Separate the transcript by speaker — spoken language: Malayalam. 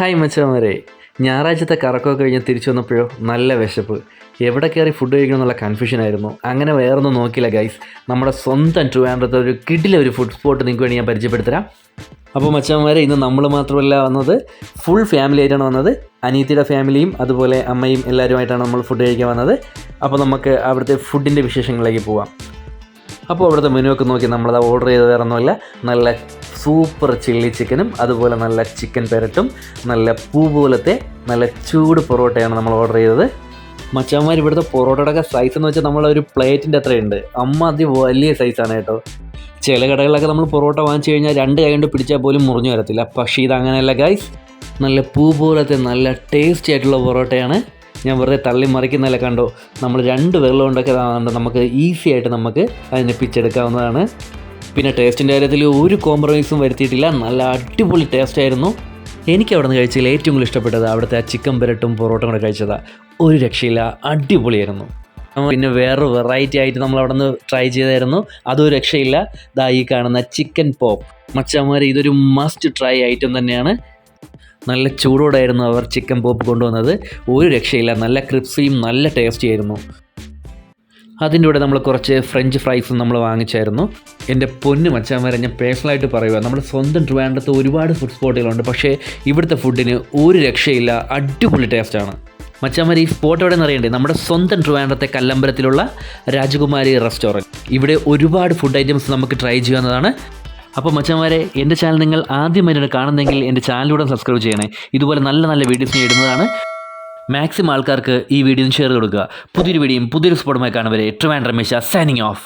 Speaker 1: ഹായ് മച്ചാമാരെ, ഞായറാഴ്ചത്തെ കറക്കമൊക്കെ കഴിഞ്ഞ് തിരിച്ചു വന്നപ്പോഴോ നല്ല വിശപ്പ്. എവിടെ കയറി ഫുഡ് കഴിക്കണം എന്നുള്ള കൺഫ്യൂഷനായിരുന്നു. അങ്ങനെ വേറൊന്നും നോക്കിയില്ല ഗൈസ്, നമ്മുടെ സ്വന്തം ട്രിവാൻഡ്രത്തെ ഒരു കിടില ഒരു ഫുഡ് സ്പോട്ട് നിങ്ങൾക്ക് വേണ്ടി ഞാൻ പരിചയപ്പെടുത്തരാം. അപ്പോൾ മച്ചാമാരെ, ഇന്ന് നമ്മൾ മാത്രമല്ല വന്നത്, ഫുൾ ഫാമിലി ആയിട്ടാണ് വന്നത്. അനിയത്തിയുടെ ഫാമിലിയും അതുപോലെ അമ്മയും എല്ലാവരുമായിട്ടാണ് നമ്മൾ ഫുഡ് കഴിക്കാൻ വന്നത്. അപ്പോൾ നമുക്ക് അവിടുത്തെ ഫുഡിൻ്റെ വിശേഷങ്ങളിലേക്ക് പോവാം. അപ്പോൾ അവിടുത്തെ മെനു ഒക്കെ നോക്കി നമ്മളത് ഓർഡർ ചെയ്ത് വേറെ ഒന്നുമില്ല, നല്ല സൂപ്പർ ചില്ലി ചിക്കനും അതുപോലെ നല്ല ചിക്കൻ പെരട്ടും നല്ല പൂ പോലത്തെ നല്ല ചൂട് പൊറോട്ടയാണ് നമ്മൾ ഓർഡർ ചെയ്തത്. മച്ചാന്മാർ ഇവിടുത്തെ പൊറോട്ടയുടെ സൈസ് എന്ന് വെച്ചാൽ നമ്മളൊരു പ്ലേറ്റിൻ്റെ അത്രയുണ്ട്. അതി വലിയ സൈസാണ് കേട്ടോ. ചില കടകളിലൊക്കെ നമ്മൾ പൊറോട്ട വാങ്ങിച്ചു കഴിഞ്ഞാൽ 2 കൈ കൊണ്ട് പിടിച്ചാൽ പോലും മുറിഞ്ഞു വരത്തില്ല. പക്ഷേ ഇതങ്ങനെയല്ല ഗൈസ്, നല്ല പൂ പോലത്തെ നല്ല ടേസ്റ്റി ആയിട്ടുള്ള പൊറോട്ടയാണ്. ഞാൻ വെറുതെ തള്ളി മറിക്കുന്നതല്ല, കണ്ടോ, നമ്മൾ 2 വിരൽ കൊണ്ടൊക്കെ നമുക്ക് ഈസി ആയിട്ട് നമുക്ക് അതിനെ പിച്ചെടുക്കാവുന്നതാണ്. പിന്നെ ടേസ്റ്റിൻ്റെ കാര്യത്തിൽ ഒരു കോംപ്രമൈസും വരുത്തിയിട്ടില്ല. നല്ല അടിപൊളി ടേസ്റ്റായിരുന്നു. എനിക്ക് അവിടെ നിന്ന് കഴിച്ചതിൽ ഏറ്റവും കൂടുതൽ ഇഷ്ടപ്പെട്ടത് അവിടുത്തെ ആ ചിക്കൻ പെരട്ടും പൊറോട്ടയും കൂടെ കഴിച്ചതാണ്. ഒരു രക്ഷയില്ല, അടിപൊളിയായിരുന്നു. പിന്നെ വേറൊരു വെറൈറ്റി ആയിട്ട് നമ്മൾ അവിടെ നിന്ന് ട്രൈ ചെയ്തായിരുന്നു, അതൊരു രക്ഷയില്ല. ദാ ഈ കാണുന്ന ചിക്കൻ പോപ്പ് മച്ചാന്മാർ, ഇതൊരു മസ്റ്റ് ട്രൈ ഐറ്റം തന്നെയാണ്. നല്ല ചൂടോടായിരുന്നു അവർ ചിക്കൻ പോപ്പ് കൊണ്ടുവന്നത്. ഒരു രക്ഷയില്ല, നല്ല ക്രിസ്പിയും നല്ല ടേസ്റ്റി ആയിരുന്നു. അതിൻ്റെ കൂടെ നമ്മൾ കുറച്ച് ഫ്രഞ്ച് ഫ്രൈസും നമ്മൾ വാങ്ങിച്ചായിരുന്നു. എൻ്റെ പൊന്ന് മച്ചാന്മാരെ, ഞാൻ പേഴ്സണലായിട്ട് പറയുക, നമ്മുടെ സ്വന്തം ട്രിവാൻഡ്രത്ത് ഒരുപാട് ഫുഡ് സ്പോട്ടുകളുണ്ട്, പക്ഷേ ഇവിടുത്തെ ഫുഡിന് ഒരു രക്ഷയില്ല, അടിപൊളി ടേസ്റ്റാണ്. മച്ചാന്മാർ, ഈ സ്പോട്ട് എവിടെ നിന്ന് അറിയണ്ടേ? നമ്മുടെ സ്വന്തം ട്രിവാൻഡ്രത്തെ കല്ലമ്പലത്തിലുള്ള രാജകുമാരി റെസ്റ്റോറൻറ്റ്. ഇവിടെ ഒരുപാട് ഫുഡ് ഐറ്റംസ് നമുക്ക് ട്രൈ ചെയ്യാവുന്നതാണ്. അപ്പോൾ മച്ചാന്മാരെ, എൻ്റെ ചാനൽ നിങ്ങൾ ആദ്യമായിട്ടാണ് കാണുന്നതെങ്കിൽ എൻ്റെ ചാനലിലൂടെ സബ്സ്ക്രൈബ് ചെയ്യണേ. ഇതുപോലെ നല്ല നല്ല വീഡിയോസ് ഞാൻ ഇടുന്നതാണ്. മാക്സിമം ആൾക്കാർക്ക് ഈ വീഡിയോ ഷെയർ കൊടുക്കുക. പുതിയൊരു വീഡിയോയും പുതിയൊരു സ്പോട്ടുമായി കാണുവരെ ട്രിവാൻഡ്രം രമേശ സൈനിങ് ഓഫ്.